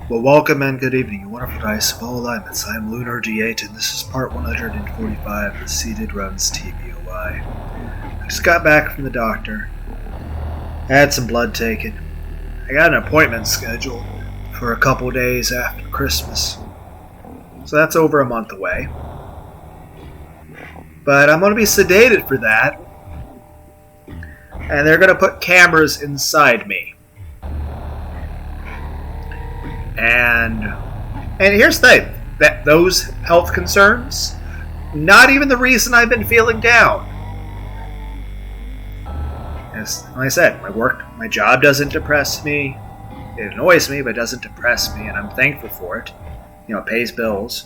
Well, welcome and good evening, you wonderful dice of all alignments. I'm Lunar D8, and this is part 145 of the SEEDED RUNS TBOI. I just got back from the doctor. I had some blood taken. I got an appointment scheduled for a couple days after Christmas. So that's over a month away. But I'm going to be sedated for that. And they're going to put cameras inside me. And here's the thing, that those health concerns, not even the reason I've been feeling down. As like I said, my job doesn't depress me. It annoys me, but it doesn't depress me, and I'm thankful for it. You know, it pays bills.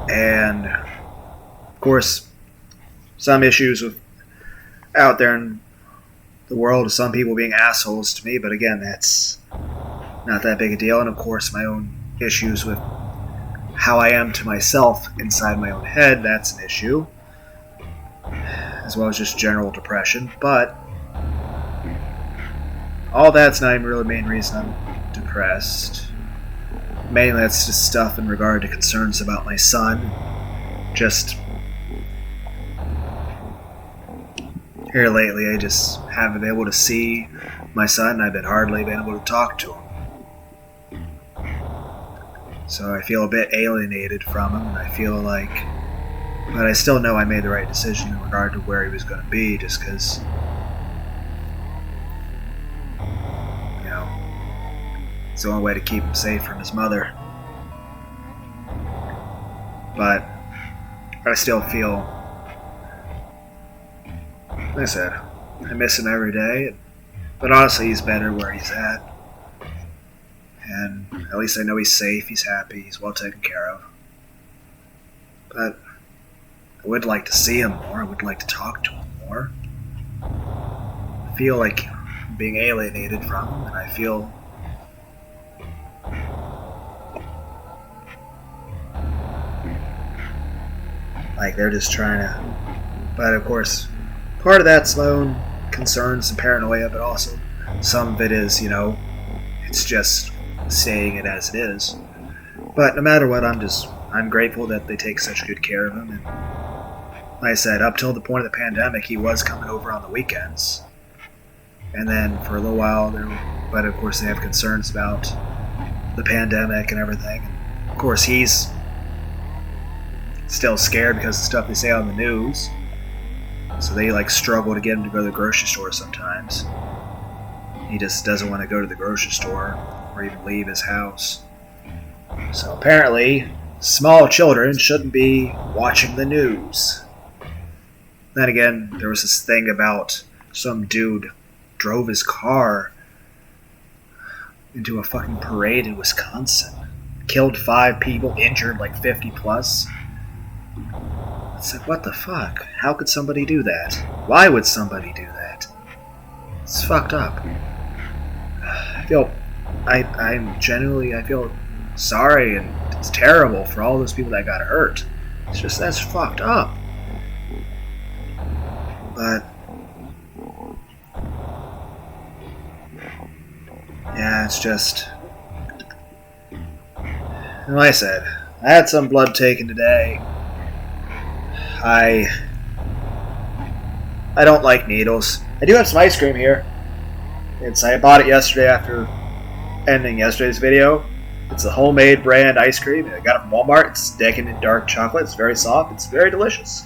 And, of course, some issues out there in the world of some people being assholes to me, but again, that's not that big a deal. And of course, my own issues with how I am to myself inside my own head, that's an issue, as well as just general depression. But all that's not even really the main reason I'm depressed. Mainly that's just stuff in regard to concerns about my son. Just here lately, I just haven't been able to see my son, and I've been hardly been able to talk to him. So I feel a bit alienated from him, and I feel like, but I still know I made the right decision in regard to where he was going to be, just because, you know, it's the only way to keep him safe from his mother. But I still feel, like I said, I miss him every day, but honestly, he's better where he's at. And at least I know he's safe, he's happy, he's well taken care of. But I would like to see him more, I would like to talk to him more. I feel like I'm being alienated from him, and I feel like they're just trying to, but of course, part of that's my own concerns and paranoia, but also some of it is, you know, it's just saying it as it is. But no matter what, I'm grateful that they take such good care of him. And like I said, up till the point of the pandemic, he was coming over on the weekends. And then for a little while, but of course they have concerns about the pandemic and everything. And of course, he's still scared because of the stuff they say on the news. So they struggle to get him to go to the grocery store sometimes. He just doesn't want to go to the grocery store or even leave his house. So apparently, small children shouldn't be watching the news. Then again, there was this thing about some dude drove his car into a fucking parade in Wisconsin. Killed 5 people, injured 50 plus. It's like, what the fuck? How could somebody do that? Why would somebody do that? It's fucked up. I feel sorry, and it's terrible for all those people that got hurt. It's just, that's fucked up. But yeah, it's just, and like I said, I had some blood taken today. I don't like needles. I do have some ice cream here. I bought it yesterday after ending yesterday's video. It's a homemade brand ice cream. I got it from Walmart. It's decadent dark chocolate. It's very soft. It's very delicious.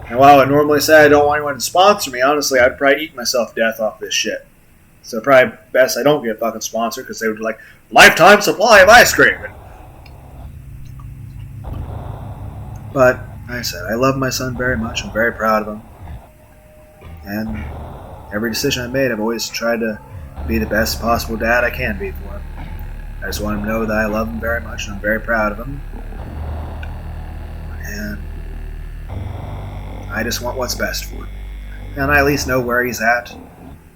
And while I normally say I don't want anyone to sponsor me, honestly, I'd probably eat myself to death off this shit. So probably best I don't get a fucking sponsor, because they would be like, lifetime supply of ice cream. But, like I said, I love my son very much. I'm very proud of him. And every decision I made, I've always tried to be the best possible dad I can be for him. I just want him to know that I love him very much, and I'm very proud of him. And I just want what's best for him. And I at least know where he's at.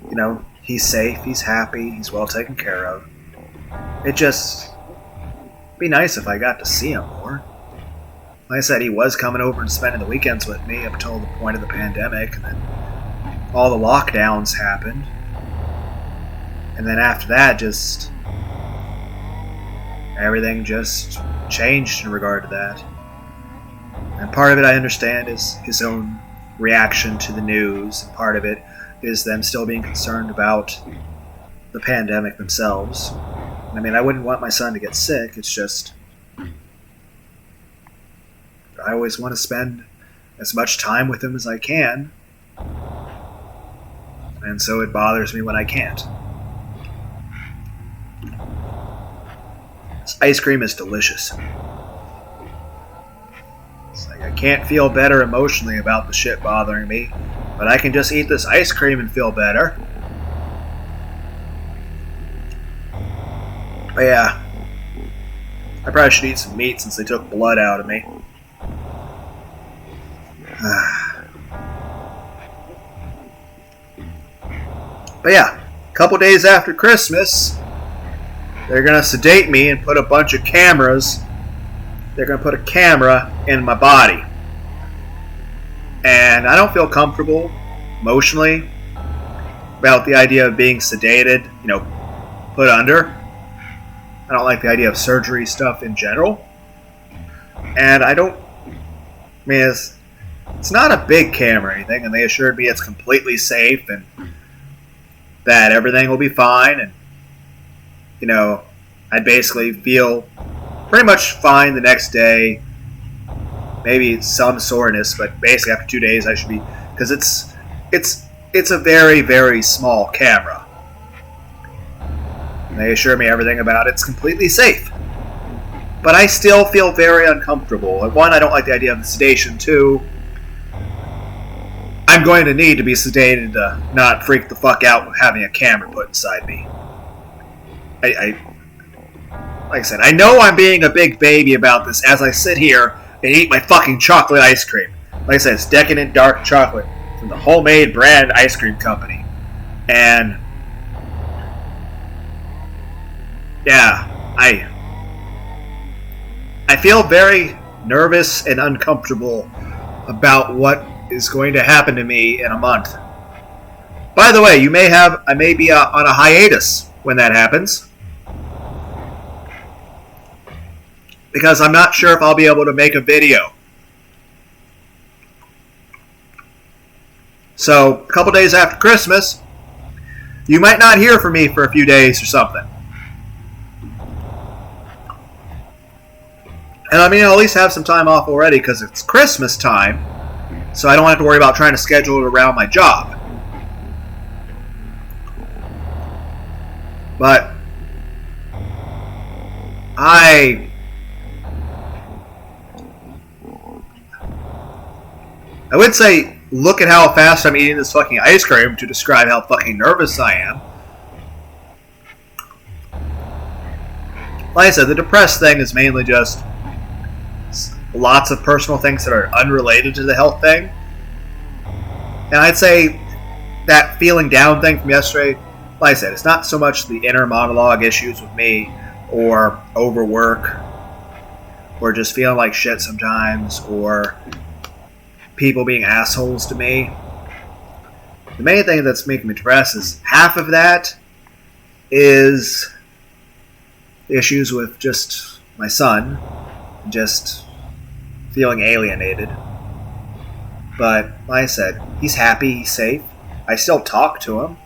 You know, he's safe, he's happy, he's well taken care of. It just be nice if I got to see him more. like I said, he was coming over and spending the weekends with me up until the point of the pandemic, and then all the lockdowns happened. And then after that, just everything just changed in regard to that. And part of it, I understand, is his own reaction to the news, and part of it is them still being concerned about the pandemic themselves. I mean, I wouldn't want my son to get sick. It's just I always want to spend as much time with him as I can, and so it bothers me when I can't. This ice cream is delicious. It's like I can't feel better emotionally about the shit bothering me, but I can just eat this ice cream and feel better. But yeah, I probably should eat some meat since they took blood out of me. But yeah, a couple days after Christmas, they're going to sedate me and put a bunch of cameras. They're going to put a camera in my body. And I don't feel comfortable emotionally about the idea of being sedated, put under. I don't like the idea of surgery stuff in general. And it's not a big camera or anything, and they assured me it's completely safe and that everything will be fine, and I'd basically feel pretty much fine the next day. Maybe some soreness, but basically after 2 days I should be, because it's a very, very small camera. And they assure me everything about it's completely safe. But I still feel very uncomfortable. One, I don't like the idea of the sedation. Two, I'm going to need to be sedated to not freak the fuck out with having a camera put inside me. Like I said, I know I'm being a big baby about this as I sit here and eat my fucking chocolate ice cream. Like I said, it's decadent dark chocolate from the Homemade brand ice cream company. And yeah, I feel very nervous and uncomfortable about what is going to happen to me in a month. By the way, I may be on a hiatus when that happens, because I'm not sure if I'll be able to make a video. So, a couple days after Christmas, you might not hear from me for a few days or something. And I mean, I'll at least have some time off already because it's Christmas time, so I don't have to worry about trying to schedule it around my job. But I would say, look at how fast I'm eating this fucking ice cream to describe how fucking nervous I am. Like I said, the depressed thing is mainly just lots of personal things that are unrelated to the health thing. And I'd say that feeling down thing from yesterday, like I said, it's not so much the inner monologue issues with me, or overwork, or just feeling like shit sometimes, or people being assholes to me. The main thing that's making me depressed is half of that is issues with just my son, just feeling alienated. But like I said, he's happy, he's safe. I still talk to him.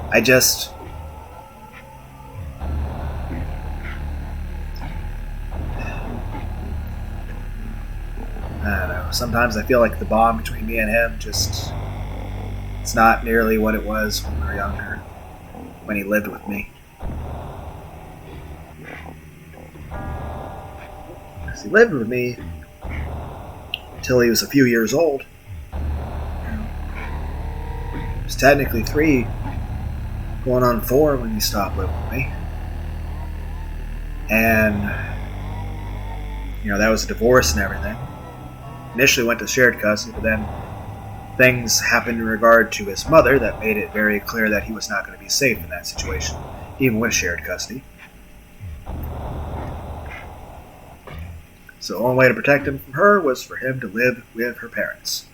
I don't know. Sometimes I feel like the bond between me and him it's not nearly what it was when we were younger, when he lived with me. Because he lived with me until he was a few years old. He was technically 3, going on 4 when he stopped living with me. And, that was a divorce and everything. Initially went to shared custody, but then things happened in regard to his mother that made it very clear that he was not going to be safe in that situation, even with shared custody. So the only way to protect him from her was for him to live with her parents.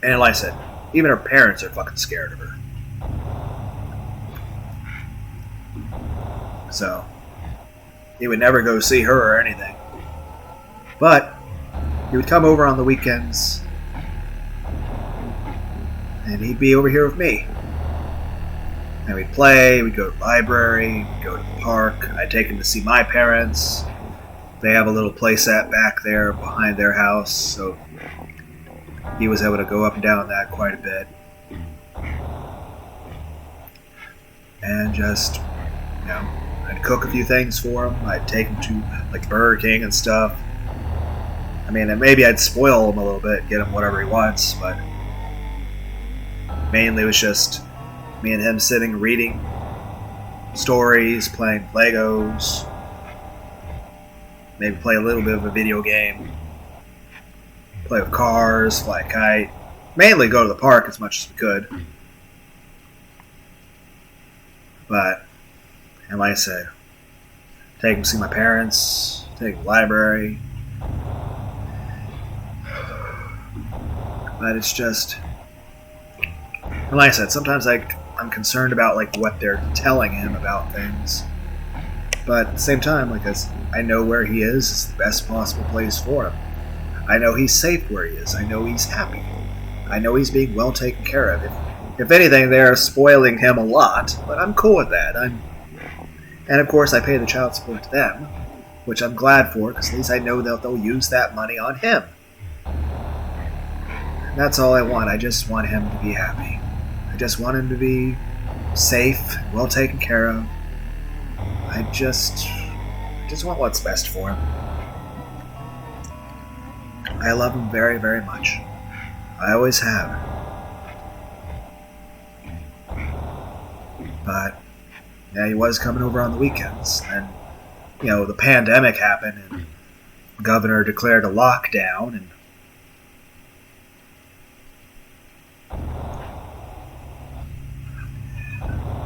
And like I said, even her parents are fucking scared of her. So he would never go see her or anything. But he would come over on the weekends and he'd be over here with me. And we'd play, we'd go to the library, we'd go to the park. I'd take him to see my parents. They have a little playset back there behind their house, so he was able to go up and down that quite a bit. And just, you know, I'd cook a few things for him. I'd take him to, like, Burger King and stuff. I mean, and maybe I'd spoil him a little bit, get him whatever he wants, but mainly it was just me and him sitting, reading stories, playing Legos, maybe play a little bit of a video game, play with cars, fly a kite, mainly go to the park as much as we could. But, and like I said, take him to see my parents, take him to the library. But it's just, and like I said, sometimes I'm concerned about like what they're telling him about things. But at the same time, like I know where he is. It's the best possible place for him. I know he's safe where he is. I know he's happy. I know he's being well taken care of. If anything, they're spoiling him a lot, but I'm cool with that. And of course, I pay the child support to them, which I'm glad for, because at least I know that they'll use that money on him. And that's all I want. I just want him to be happy. I just want him to be safe, well taken care of. I just want what's best for him. I love him very, very much. I always have. But yeah, he was coming over on the weekends, and you know, the pandemic happened, and the governor declared a lockdown, and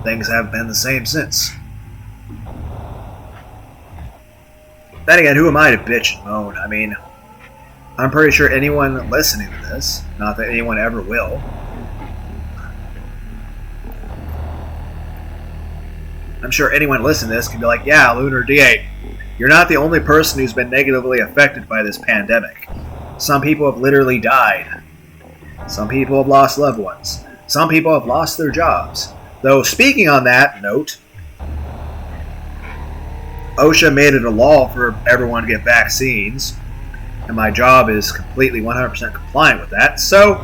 things haven't been the same since. Then again, who am I to bitch and moan? I mean, I'm pretty sure anyone listening to this, not that anyone ever will, I'm sure anyone listening to this can be like, yeah, Lunar D8, you're not the only person who's been negatively affected by this pandemic. Some people have literally died. Some people have lost loved ones. Some people have lost their jobs. Though, speaking on that note, OSHA made it a law for everyone to get vaccines, and my job is completely 100% compliant with that, so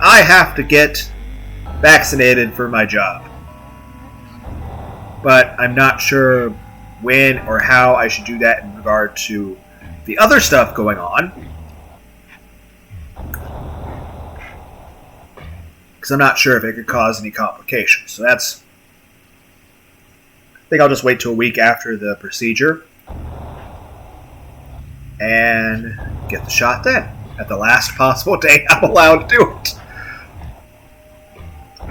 I have to get vaccinated for my job. But I'm not sure when or how I should do that in regard to the other stuff going on, because I'm not sure if it could cause any complications. So I think I'll just wait till a week after the procedure and get the shot then, at the last possible day I'm allowed to do it.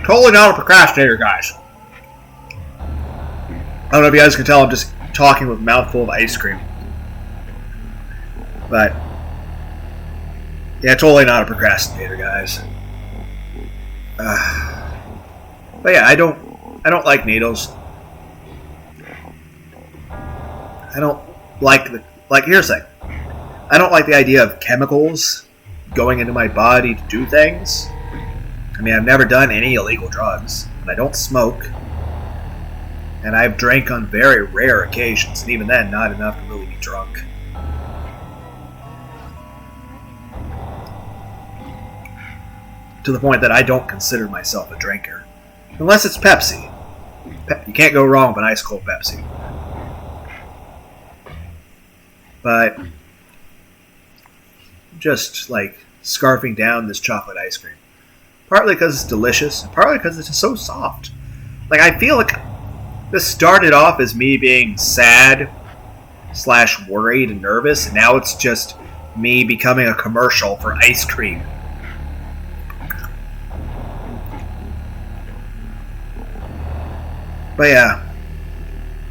Totally not a procrastinator, guys. I don't know if you guys can tell, I'm just talking with a mouthful of ice cream. But yeah, totally not a procrastinator, guys. But yeah, I don't like needles. I don't like here's the thing. I don't like the idea of chemicals going into my body to do things. I mean, I've never done any illegal drugs, and I don't smoke. And I've drank on very rare occasions, and even then, not enough to really be drunk. To the point that I don't consider myself a drinker. Unless it's Pepsi. You can't go wrong with an ice cold Pepsi. But just like scarfing down this chocolate ice cream. Partly because it's delicious, and partly because it's just so soft. Like, I feel like this started off as me being sad / worried and nervous, and now it's just me becoming a commercial for ice cream. But yeah,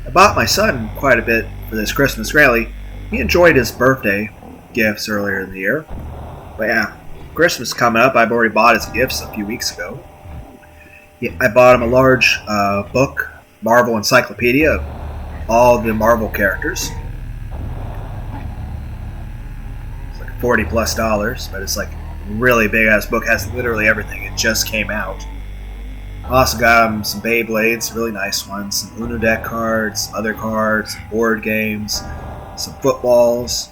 I bought my son quite a bit for for this Christmas. Granted, he enjoyed his birthday gifts earlier in the year. But yeah, Christmas coming up. I've already bought his gifts a few weeks ago. Yeah, I bought him a large book, Marvel Encyclopedia, of all the Marvel characters. It's like $40+, but it's like a really big ass book. It has literally everything. It just came out. I also got him some Beyblades, really nice ones, some Lunar deck cards, other cards, board games, some footballs.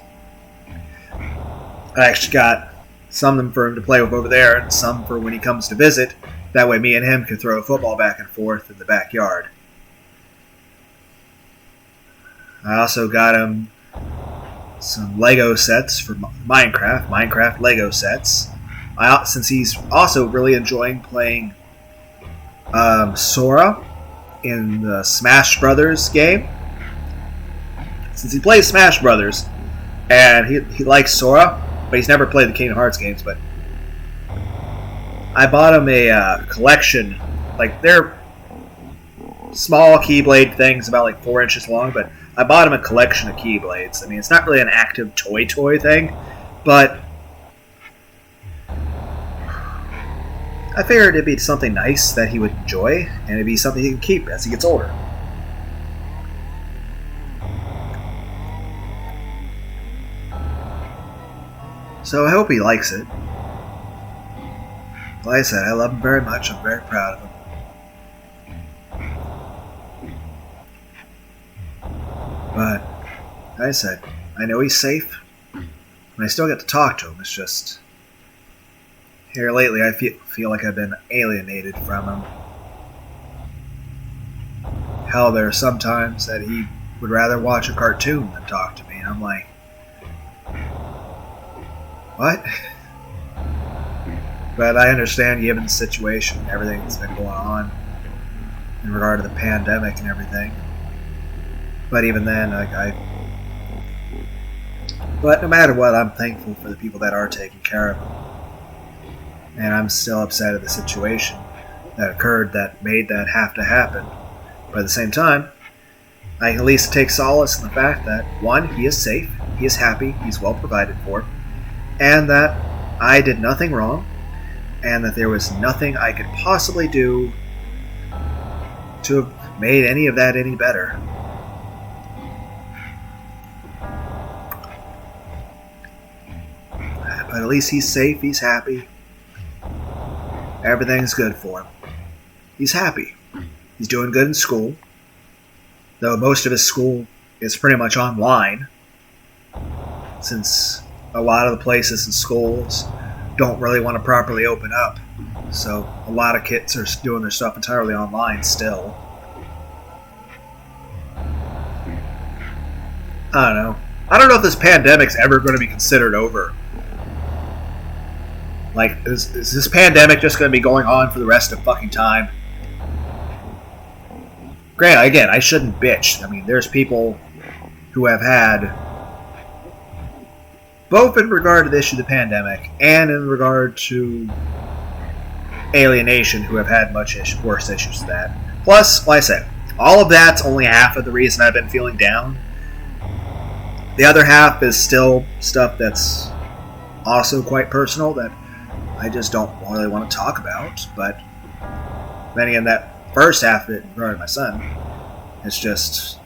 I actually got some of them for him to play with over there, and some for when he comes to visit. That way me and him can throw a football back and forth in the backyard. I also got him some Lego sets for Minecraft Lego sets. Since he's also really enjoying playing Sora in the Smash Brothers game. Since he plays Smash Brothers, and he likes Sora, but he's never played the Kingdom Hearts games, but I bought him a collection. Like, they're small Keyblade things, about like 4 inches long, but I bought him a collection of Keyblades. I mean, it's not really an active toy thing, but I figured it'd be something nice that he would enjoy, and it'd be something he can keep as he gets older. So I hope he likes it. Like I said, I love him very much. I'm very proud of him. But, like I said, I know he's safe, and I still get to talk to him. It's just, here lately I feel like I've been alienated from him. Hell, there are some times that he would rather watch a cartoon than talk to me, and I'm like, what? But I understand, given the situation and everything that's been going on in regard to the pandemic and everything. But even then, but no matter what, I'm thankful for the people that are taking care of him. And I'm still upset at the situation that occurred that made that have to happen. But at the same time, I can at least take solace in the fact that, one, he is safe, he is happy, he's well provided for, and that I did nothing wrong, and that there was nothing I could possibly do to have made any of that any better. But at least he's safe, he's happy. Everything's good for him. He's happy. He's doing good in school. Though most of his school is pretty much online. Since a lot of the places and schools don't really want to properly open up. So a lot of kids are doing their stuff entirely online still. I don't know. I don't know if this pandemic's ever going to be considered over. Like, is this pandemic just going to be going on for the rest of fucking time? Granted, again, I shouldn't bitch. I mean, there's people who have had, both in regard to the issue of the pandemic and in regard to alienation, who have had much worse issues than that. Plus, like I said, all of that's only half of the reason I've been feeling down. The other half is still stuff that's also quite personal that I just don't really want to talk about. But then again, that first half of it regarding my son, it's just,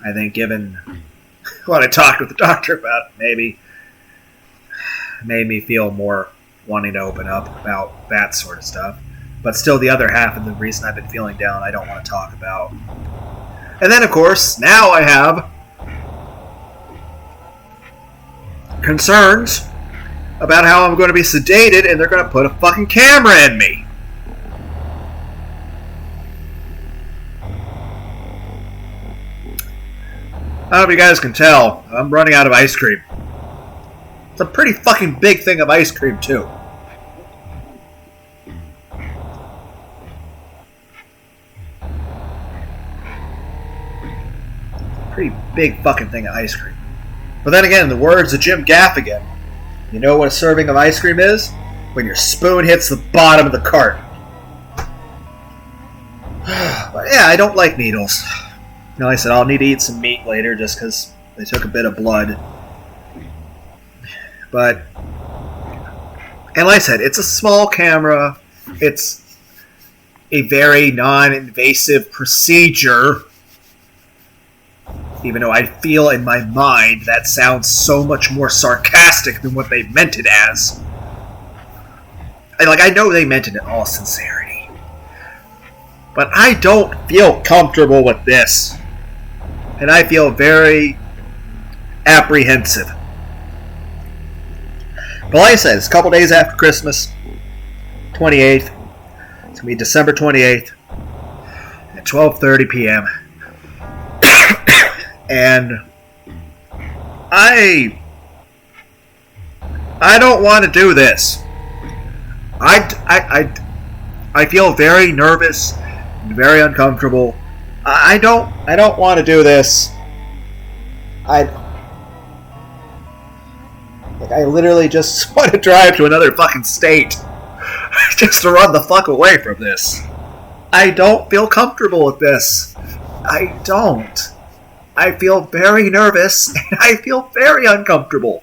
I think given what I talked with the doctor about, maybe made me feel more wanting to open up about that sort of stuff. But still, the other half of the reason I've been feeling down, I don't want to talk about. And then, of course, now I have concerns about how I'm going to be sedated and they're going to put a fucking camera in me. I don't know if you guys can tell, I'm running out of ice cream. It's a pretty fucking big thing of ice cream, too. Pretty big fucking thing of ice cream. But then again, in the words of Jim Gaffigan, you know what a serving of ice cream is? When your spoon hits the bottom of the cart. Like I yeah, I don't like needles. Like I said, I'll need to eat some meat later just because they took a bit of blood. But, and like I said, it's a small camera. It's a very non-invasive procedure. Even though I feel in my mind that sounds so much more sarcastic than what they meant it as. I know they meant it in all sincerity. But I don't feel comfortable with this. And I feel very apprehensive. But like I said, it's a couple days after Christmas. 28th. It's going to be December 28th. At 12:30 p.m. And I don't want to do this. I feel very nervous and very uncomfortable. I don't want to do this. I literally just want to drive to another fucking state just to run the fuck away from this. I don't feel comfortable with this. I don't. I feel very nervous, and I feel very uncomfortable.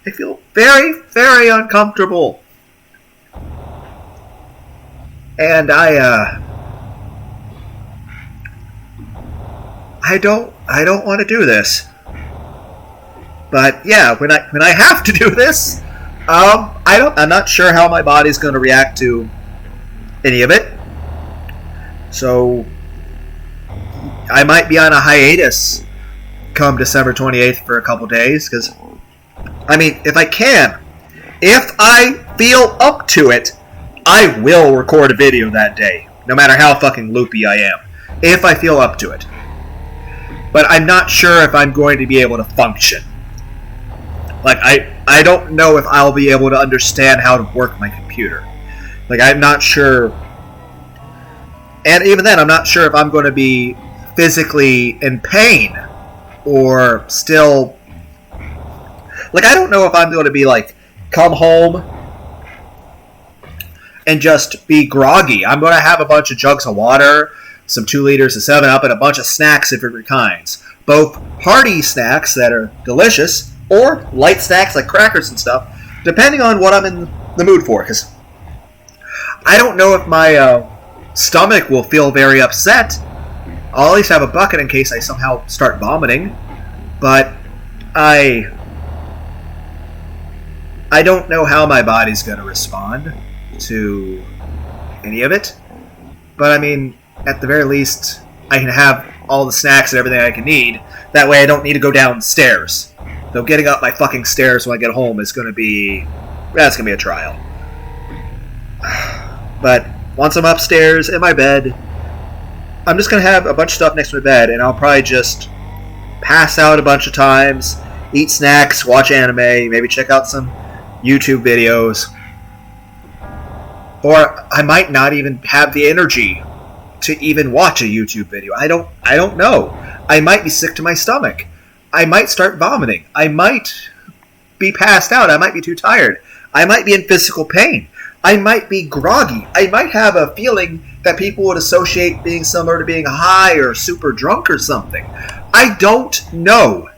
I feel very, very uncomfortable. And I don't want to do this. But yeah, when I have to do this, I'm not sure how my body's going to react to any of it. So I might be on a hiatus come December 28th for a couple days, because, I mean, if I feel up to it, I will record a video that day, no matter how fucking loopy I am, if I feel up to it. But I'm not sure if I'm going to be able to function. I don't know if I'll be able to understand how to work my computer. I'm not sure. And even then, I'm not sure if I'm going to be physically in pain or still. I don't know if I'm going to be come home and just be groggy. I'm going to have a bunch of jugs of water, some 2 liters of 7-Up, and a bunch of snacks of different kinds. Both hearty snacks that are delicious, or light snacks like crackers and stuff, depending on what I'm in the mood for. Because I don't know if my stomach will feel very upset. I'll at least have a bucket in case I somehow start vomiting. But I don't know how my body's going to respond to any of it. But I mean, at the very least, I can have all the snacks and everything I can need. That way I don't need to go downstairs. Though getting up my fucking stairs when I get home is going to be... that's going to be a trial. But once I'm upstairs in my bed, I'm just going to have a bunch of stuff next to my bed, and I'll probably just pass out a bunch of times, eat snacks, watch anime, maybe check out some YouTube videos. Or I might not even have the energy to even watch a YouTube video. I don't know. I might be sick to my stomach. I might start vomiting. I might be passed out. I might be too tired. I might be in physical pain. I might be groggy. I might have a feeling that people would associate being similar to being high or super drunk or something. I don't know.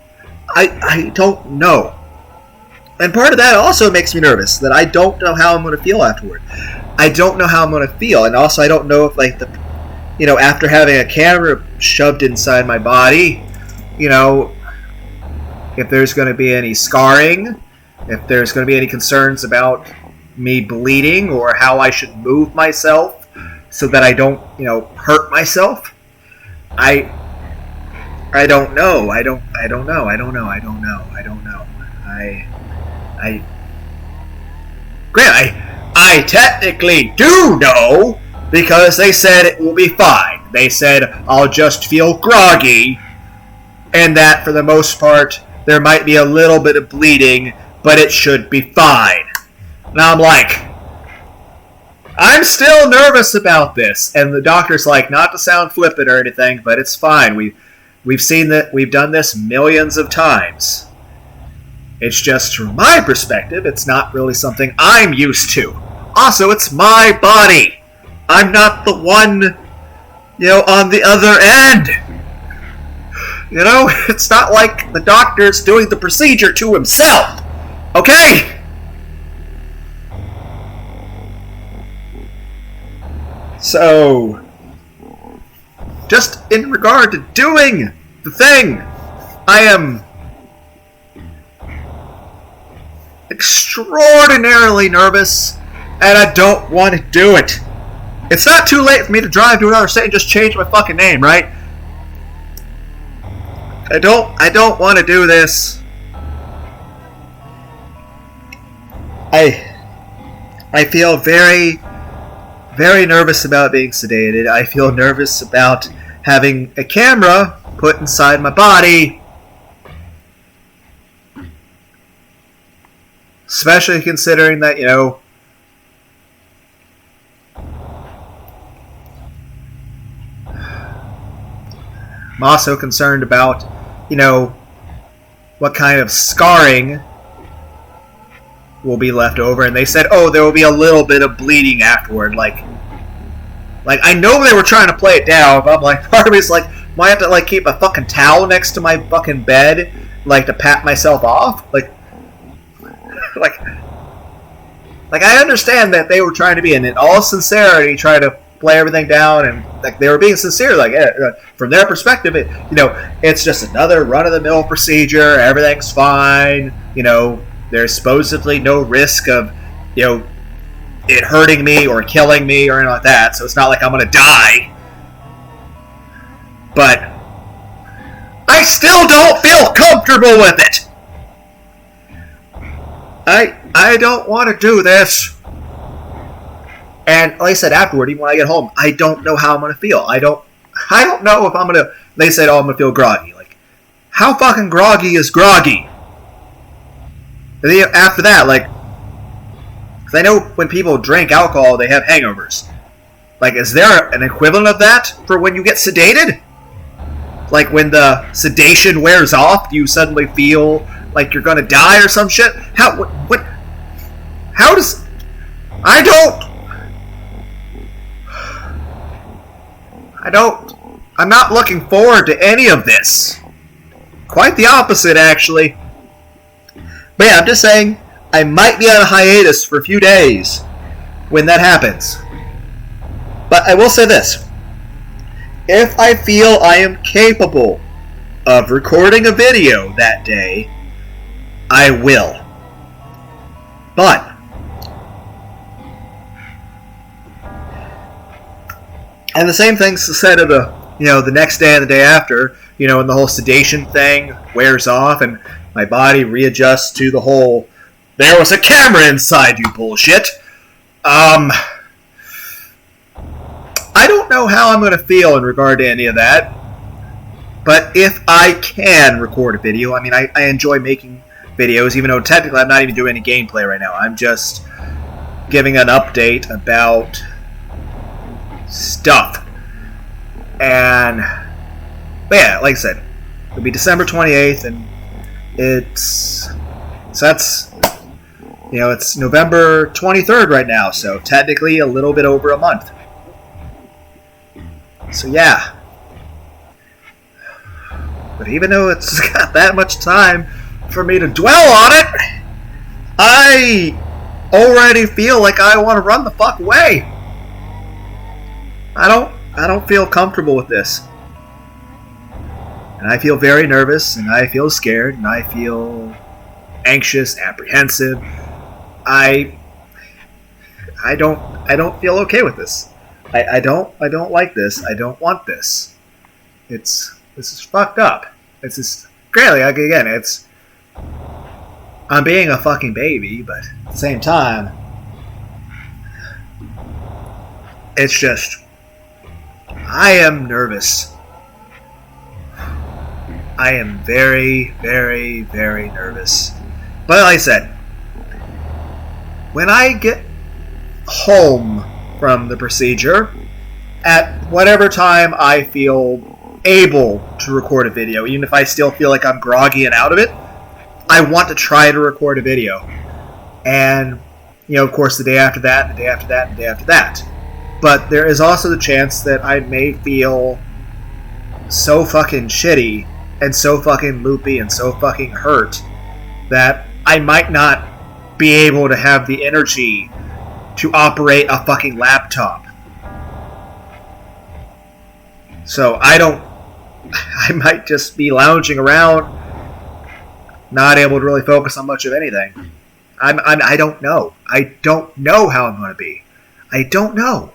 I don't know. And part of that also makes me nervous, that I don't know how I'm going to feel afterward. I don't know how I'm going to feel. And also I don't know if after having a camera shoved inside my body, if there's going to be any scarring, if there's going to be any concerns about me bleeding, or how I should move myself so that I don't, hurt myself. I don't know. I don't know. I technically do know, because they said it will be fine. They said I'll just feel groggy, and that for the most part there might be a little bit of bleeding, but it should be fine. Now I'm still nervous about this, and the doctor's not to sound flippant or anything, but it's fine. We've seen that, we've done this millions of times. It's just, from my perspective, it's not really something I'm used to. Also, it's my body. I'm not the one on the other end. It's not like the doctor's doing the procedure to himself. Okay? So, just in regard to doing the thing, I am extraordinarily nervous, and I don't want to do it. It's not too late for me to drive to another state and just change my fucking name, right? I don't want to do this. I feel very, very nervous about being sedated. I feel nervous about having a camera put inside my body. Especially considering that, I'm also concerned about, what kind of scarring will be left over. And they said, there will be a little bit of bleeding afterward. Like I know they were trying to play it down, but I'm like, part of me is like, might have to keep a fucking towel next to my fucking bed, to pat myself off. Like I understand that they were trying to be, in all sincerity, try to play everything down, and they were being sincere. From their perspective, it's just another run-of-the-mill procedure. Everything's fine. There's supposedly no risk of, it hurting me or killing me or anything like that. So it's not like I'm gonna die. But I still don't feel comfortable with it. I don't want to do this. And like I said, afterward, even when I get home, I don't know how I'm going to feel. I don't know if I'm going to... They said, I'm going to feel groggy. How fucking groggy is groggy? And then after that, because I know when people drink alcohol, they have hangovers. Is there an equivalent of that for when you get sedated? When the sedation wears off, do you suddenly feel like you're gonna die or some shit? How does... I'm not looking forward to any of this. Quite the opposite, actually. But yeah, I'm just saying, I might be on a hiatus for a few days when that happens. But I will say this. If I feel I am capable of recording a video that day, I will. But and the same thing's said of the next day and the day after, and the whole sedation thing wears off and my body readjusts to the whole "there was a camera inside you" bullshit. I don't know how I'm going to feel in regard to any of that. But if I can record a video, I enjoy making videos, even though technically I'm not even doing any gameplay right now. I'm just giving an update about stuff. But yeah, like I said, it'll be December 28th, and it's November 23rd right now, so technically a little bit over a month. So yeah. But even though it's got that much time for me to dwell on it, I already feel like I want to run the fuck away. I don't feel comfortable with this. And I feel very nervous, and I feel scared, and I feel anxious, apprehensive. I don't feel okay with this. I don't like this. I don't want this. This is fucked up. It's just greatly, again, I'm being a fucking baby, but at the same time, it's just, I am nervous. I am very, very, very nervous. But like I said, when I get home from the procedure, at whatever time I feel able to record a video, even if I still feel like I'm groggy and out of it, I want to try to record a video. And, of course, the day after that, the day after that, the day after that. But there is also the chance that I may feel so fucking shitty and so fucking loopy and so fucking hurt that I might not be able to have the energy to operate a fucking laptop. So I might just be lounging around, not able to really focus on much of anything. I don't know. I don't know how I'm going to be. I don't know.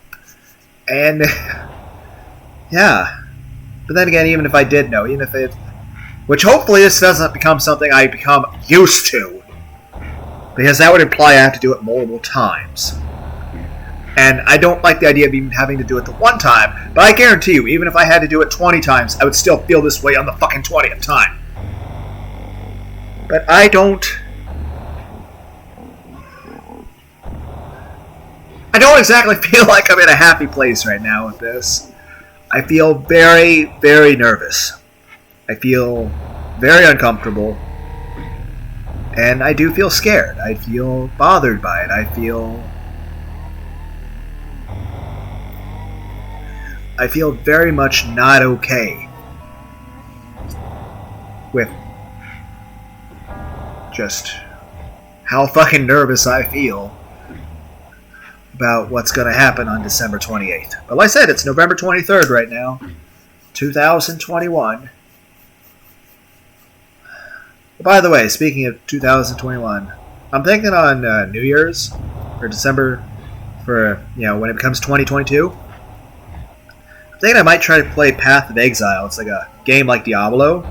And, yeah. But then again, even if I did know, even if it... Which hopefully this doesn't become something I become used to. Because that would imply I have to do it multiple times. And I don't like the idea of even having to do it the one time. But I guarantee you, even if I had to do it 20 times, I would still feel this way on the fucking 20th time. But I don't exactly feel like I'm in a happy place right now with this. I feel very, very nervous. I feel very uncomfortable. And I do feel scared. I feel bothered by it. I feel very much not okay with just how fucking nervous I feel about what's going to happen on December 28th. But like I said, it's November 23rd right now, 2021. By the way, speaking of 2021, I'm thinking on New Year's or December for, when it becomes 2022. I'm thinking I might try to play Path of Exile. It's like a game like Diablo.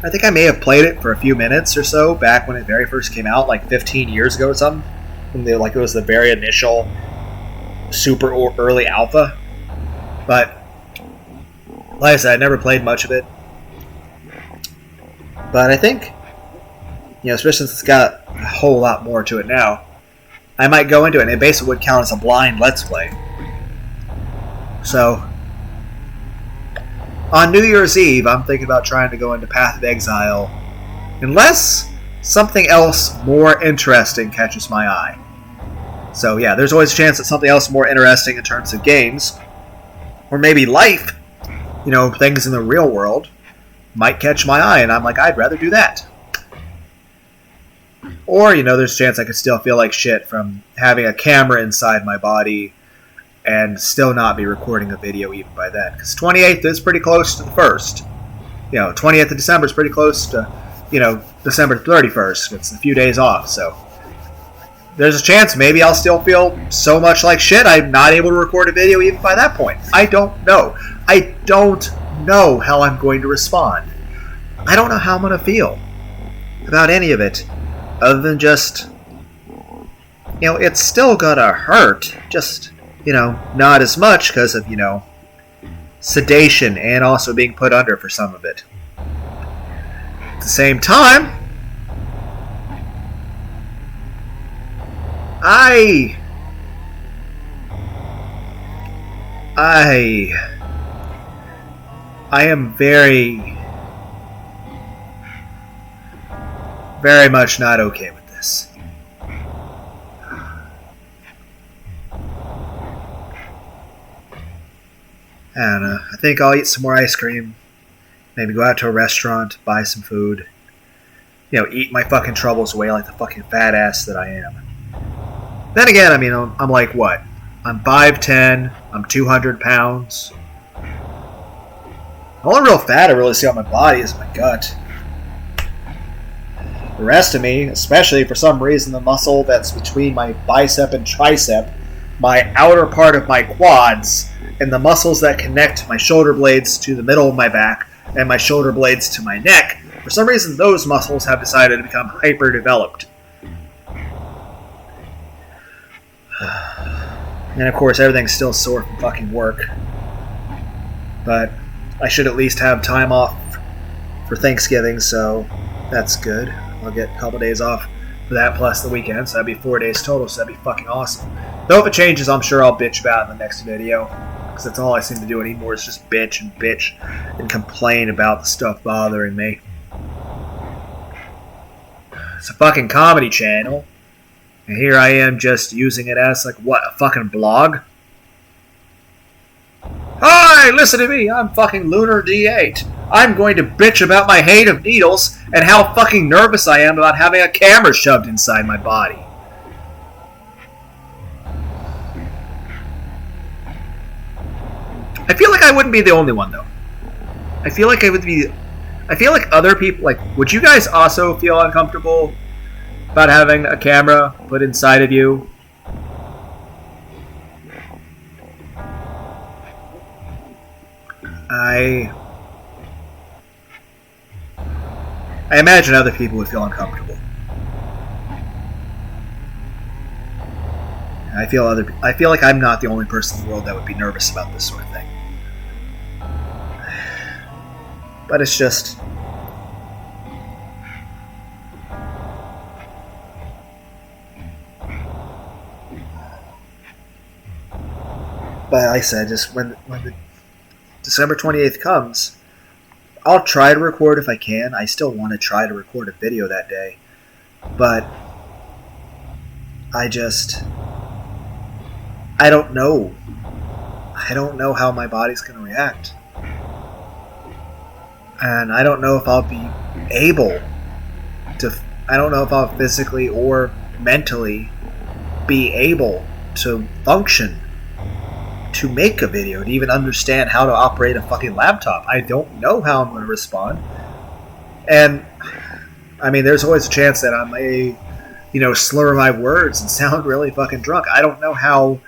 I think I may have played it for a few minutes or so back when it very first came out, like 15 years ago or something. When it was the very initial super early alpha. But, like I said, I never played much of it. But I think, especially since it's got a whole lot more to it now, I might go into it, and it basically would count as a blind Let's Play. So, on New Year's Eve, I'm thinking about trying to go into Path of Exile, unless something else more interesting catches my eye. So yeah, there's always a chance that something else more interesting in terms of games, or maybe life, things in the real world, might catch my eye, and I'm like, I'd rather do that. Or, there's a chance I could still feel like shit from having a camera inside my body and still not be recording a video even by then. Because 28th is pretty close to the 1st. 20th of December is pretty close to, December 31st. It's a few days off, so there's a chance maybe I'll still feel so much like shit I'm not able to record a video even by that point. I don't know. I don't know how I'm going to respond. I don't know how I'm going to feel about any of it, other than just, it's still going to hurt, just, not as much because of, sedation and also being put under for some of it. At the same time, I am very, very much not okay with this. I don't know. I think I'll eat some more ice cream. Maybe go out to a restaurant, buy some food. Eat my fucking troubles away like the fucking fat ass that I am. Then again, I'm like what? I'm 5'10", I'm 200 pounds. The only real fat I really see on my body is my gut. The rest of me, especially for some reason the muscle that's between my bicep and tricep, my outer part of my quads, and the muscles that connect my shoulder blades to the middle of my back and my shoulder blades to my neck, for some reason those muscles have decided to become hyper-developed. And of course everything's still sore from fucking work. But I should at least have time off for Thanksgiving, so that's good. I'll get a couple days off for that plus the weekend, so that'd be 4 days total, so that'd be fucking awesome. Though if it changes, I'm sure I'll bitch about it in the next video, because that's all I seem to do anymore is just bitch and complain about the stuff bothering me. It's a fucking comedy channel. And here I am just using it as, like, what, a fucking blog? Hi, listen to me, I'm fucking Lunar D8. I'm going to bitch about my hate of needles and how fucking nervous I am about having a camera shoved inside my body. I feel like I wouldn't be the only one, though. I feel like other people, like, would you guys also feel uncomfortable about having a camera put inside of you? I imagine other people would feel uncomfortable. I feel like I'm not the only person in the world that would be nervous about this sort of thing. But it's just... But like I said, just when the December 28th comes, I'll try to record if I can. I still want to try to record a video that day. But I don't know. I don't know how my body's going to react. And I don't know if I'll be able to... I don't know if I'll physically or mentally be able to function to make a video, to even understand how to operate a fucking laptop. I don't know how I'm going to respond. And, I mean, there's always a chance that I may, slur my words and sound really fucking drunk. I don't know how,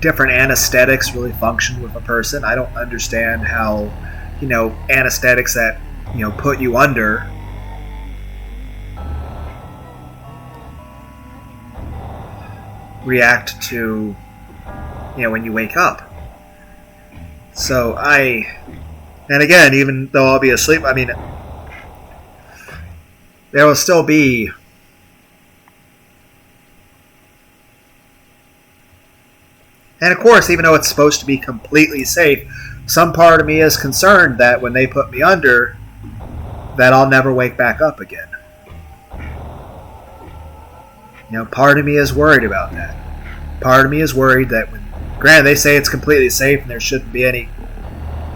different anesthetics really function with a person. I don't understand how, anesthetics that, put you under react to, when you wake up. So and again, even though I'll be asleep, I mean, there will still be and of course, even though it's supposed to be completely safe, some part of me is concerned that when they put me under, that I'll never wake back up again. Part of me is worried about that. Part of me is worried that granted, they say it's completely safe and there shouldn't be any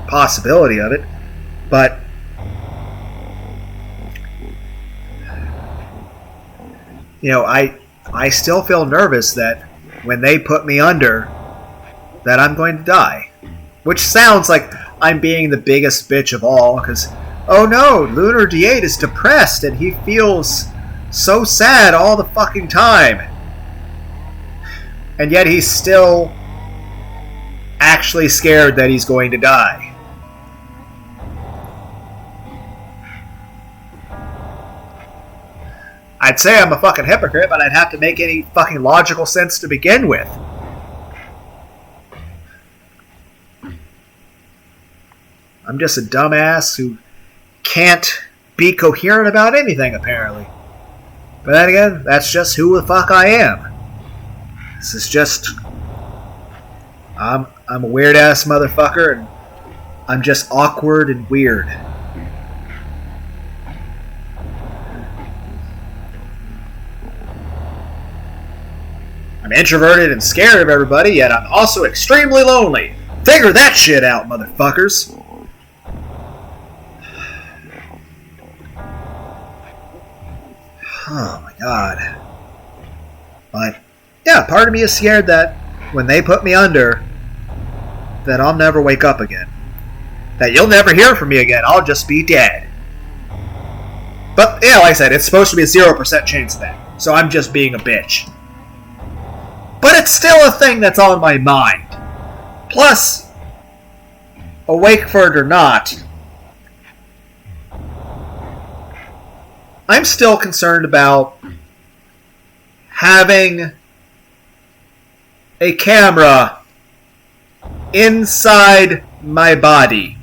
possibility of it, but I still feel nervous that when they put me under, that I'm going to die. Which sounds like I'm being the biggest bitch of all, because, oh no, Lunar D8 is depressed and he feels so sad all the fucking time. And yet he's still actually scared that he's going to die. I'd say I'm a fucking hypocrite, but I'd have to make any fucking logical sense to begin with. I'm just a dumbass who can't be coherent about anything, apparently. But then again, that's just who the fuck I am. This is just... I'm a weird-ass motherfucker, and I'm just awkward and weird. I'm introverted and scared of everybody, yet I'm also extremely lonely. Figure that shit out, motherfuckers. Oh my god. But, yeah, part of me is scared that when they put me under, that I'll never wake up again. That you'll never hear from me again. I'll just be dead. But, yeah, like I said, it's supposed to be a 0% chance of that. So I'm just being a bitch. But it's still a thing that's on my mind. Plus, awake for it or not, I'm still concerned about having a camera inside my body.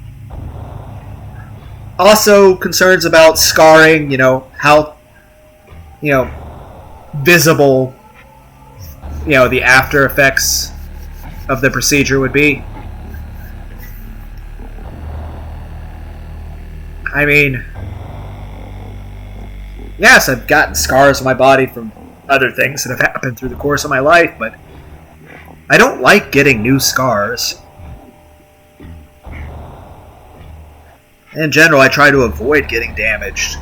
Also concerns about scarring, how, visible, the after effects of the procedure would be. I mean, Yes, I've gotten scars on my body from other things that have happened through the course of my life, but I don't like getting new scars. In general, I try to avoid getting damaged.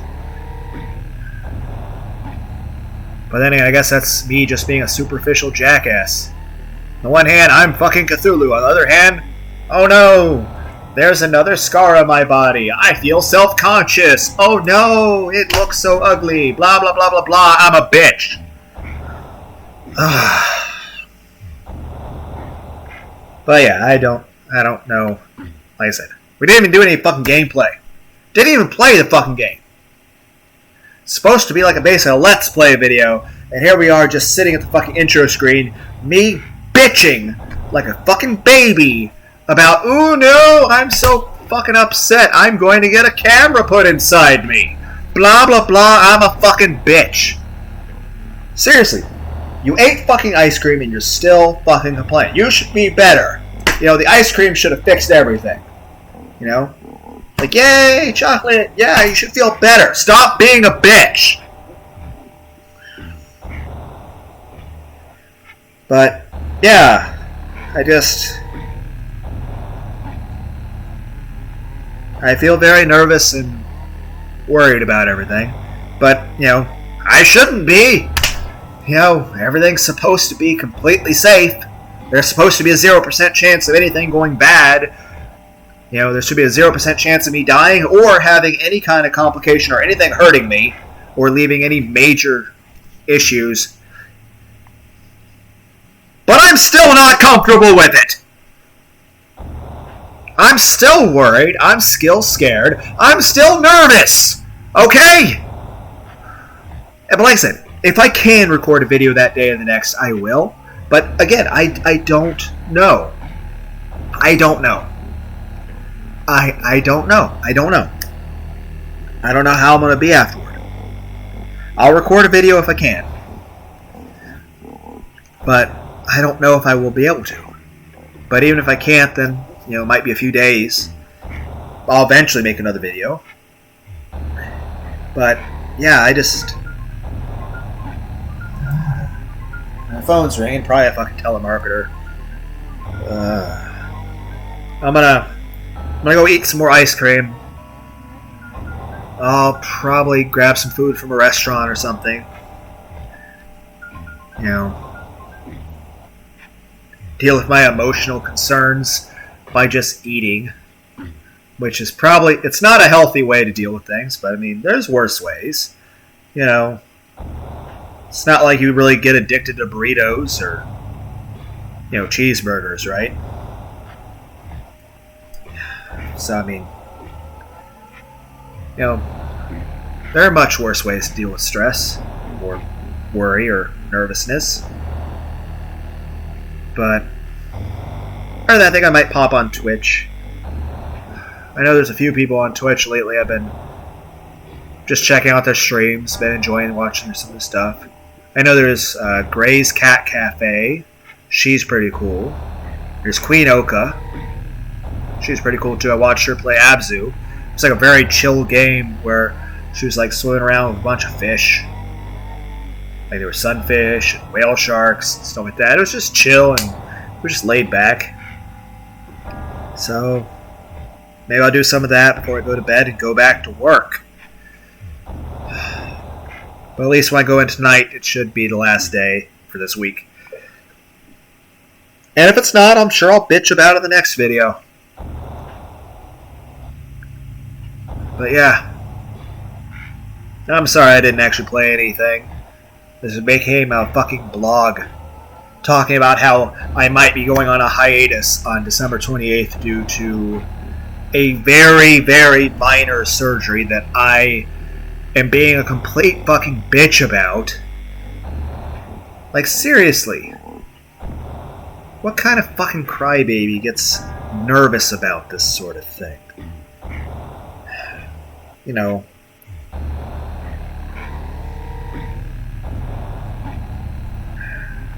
But then I guess that's me just being a superficial jackass. On the one hand, I'm fucking Cthulhu. On the other hand, oh no! There's another scar on my body. I feel self-conscious. Oh no, it looks so ugly. Blah, blah, blah, blah, blah. I'm a bitch. But yeah, I don't know. Like I said, we didn't even do any fucking gameplay. Didn't even play the fucking game. It's supposed to be like a basic Let's Play video, and here we are just sitting at the fucking intro screen, me bitching like a fucking baby about, ooh no, I'm so fucking upset, I'm going to get a camera put inside me. Blah blah blah, I'm a fucking bitch. Seriously, you ate fucking ice cream and you're still fucking complaining. You should be better. You know, the ice cream should have fixed everything. You know? Like, yay, chocolate, yeah, you should feel better. Stop being a bitch. But, yeah, I feel very nervous and worried about everything. But, you know, I shouldn't be. You know, everything's supposed to be completely safe. There's supposed to be a 0% chance of anything going bad. You know, there should be a 0% chance of me dying or having any kind of complication or anything hurting me or leaving any major issues. But I'm still not comfortable with it. I'm still worried. I'm still scared. I'm still nervous. Okay? But like I said, if I can record a video that day or the next, I will. But again, I don't know. I don't know. I don't know. I don't know. I don't know how I'm going to be afterward. I'll record a video if I can. But I don't know if I will be able to. But even if I can't, then, you know, it might be a few days. I'll eventually make another video. But, yeah, my phone's ringing. Probably a fucking telemarketer. I'm gonna go eat some more ice cream. I'll probably grab some food from a restaurant or something. You know, deal with my emotional concerns by just eating, which is probably, it's not a healthy way to deal with things, but I mean, there's worse ways. You know, it's not like you really get addicted to burritos or, you know, cheeseburgers, right? So, I mean, you know, there are much worse ways to deal with stress or worry or nervousness. But other than that, I think I might pop on Twitch. I know there's a few people on Twitch lately. I've been just checking out their streams, been enjoying watching some of the stuff. I know there's Gray's Cat Cafe. She's pretty cool. There's Queen Oka. She's pretty cool too. I watched her play Abzu. It's like a very chill game where she was like swimming around with a bunch of fish. Like there were sunfish and whale sharks and stuff like that. It was just chill and we were just laid back. So maybe I'll do some of that before I go to bed and go back to work. But at least when I go in tonight, it should be the last day for this week. And if it's not, I'm sure I'll bitch about it in the next video. But yeah, I'm sorry I didn't actually play anything. This became a fucking blog talking about how I might be going on a hiatus on December 28th due to a very, very minor surgery that I am being a complete fucking bitch about. Like, seriously. What kind of fucking crybaby gets nervous about this sort of thing? You know,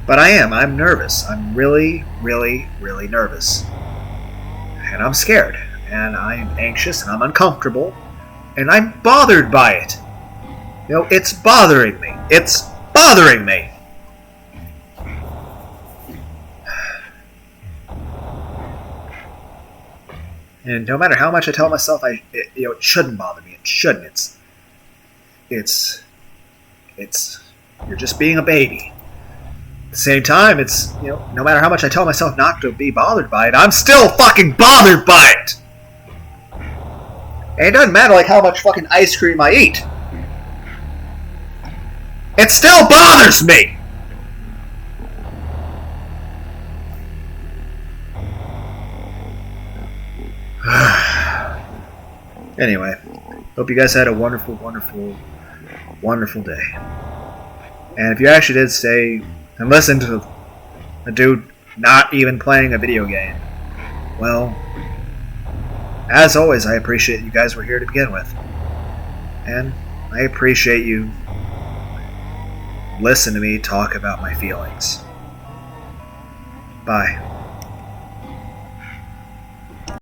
but I'm nervous. I'm really, really, really nervous. And I'm scared. And I'm anxious and I'm uncomfortable. And I'm bothered by it. You know, it's bothering me. It's bothering me. And no matter how much I tell myself it shouldn't bother me. It shouldn't. It's you're just being a baby. At the same time, it's, no matter how much I tell myself not to be bothered by it, I'm still fucking bothered by it. And it doesn't matter like how much fucking ice cream I eat. It still bothers me. Anyway, hope you guys had a wonderful, wonderful, wonderful day. And if you actually did stay and listen to a dude not even playing a video game, well, as always, I appreciate you guys were here to begin with. And I appreciate you listening to me talk about my feelings. Bye.